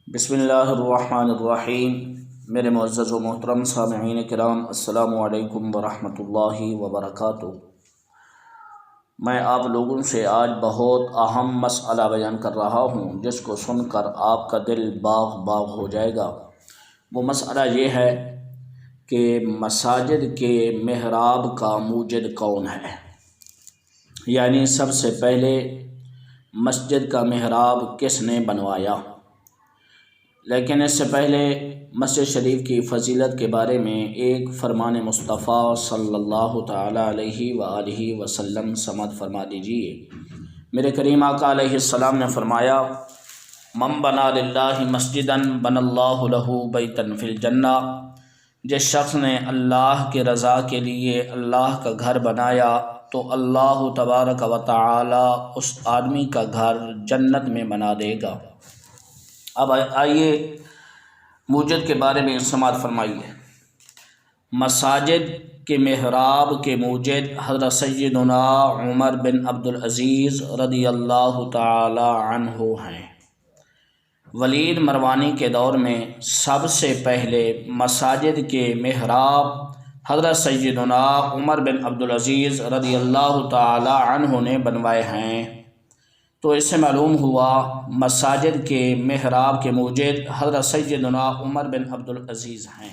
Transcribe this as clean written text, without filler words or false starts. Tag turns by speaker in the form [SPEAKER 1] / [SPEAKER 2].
[SPEAKER 1] بسم اللہ الرحمن الرحیم۔ میرے معزز و محترم سامعین کرام، السلام علیکم ورحمۃ اللہ وبرکاتہ۔ میں آپ لوگوں سے آج بہت اہم مسئلہ بیان کر رہا ہوں جس کو سن کر آپ کا دل باغ باغ ہو جائے گا۔ وہ مسئلہ یہ ہے کہ مساجد کے محراب کا موجد کون ہے، یعنی سب سے پہلے مسجد کا محراب کس نے بنوایا۔ لیکن اس سے پہلے مسجد شریف کی فضیلت کے بارے میں ایک فرمان مصطفیٰ صلی اللہ تعالیٰ علیہ وآلہ وسلم سماعت فرما دیجیے۔ میرے کریم آقا علیہ السلام نے فرمایا، من بنا للہ مسجدا بنى اللہ لہ بیتا فی الجنہ، جس شخص نے اللہ کی رضا کے لیے اللہ کا گھر بنایا تو اللہ تبارک و تعالی اس آدمی کا گھر جنت میں بنا دے گا۔ اب آئیے موجد کے بارے میں سماعت فرمائیے۔ مساجد کے محراب کے موجد حضرت سیدنا عمر بن عبدالعزیز رضی اللہ تعالی عنہ ہیں۔ ولید مروانی کے دور میں سب سے پہلے مساجد کے محراب حضرت سیدنا عمر بن عبدالعزیز رضی اللہ تعالی عنہ نے بنوائے ہیں۔ تو اس سے معلوم ہوا مساجد کے محراب کے موجد حضرت سیدنا عمر بن عبدالعزیز ہیں۔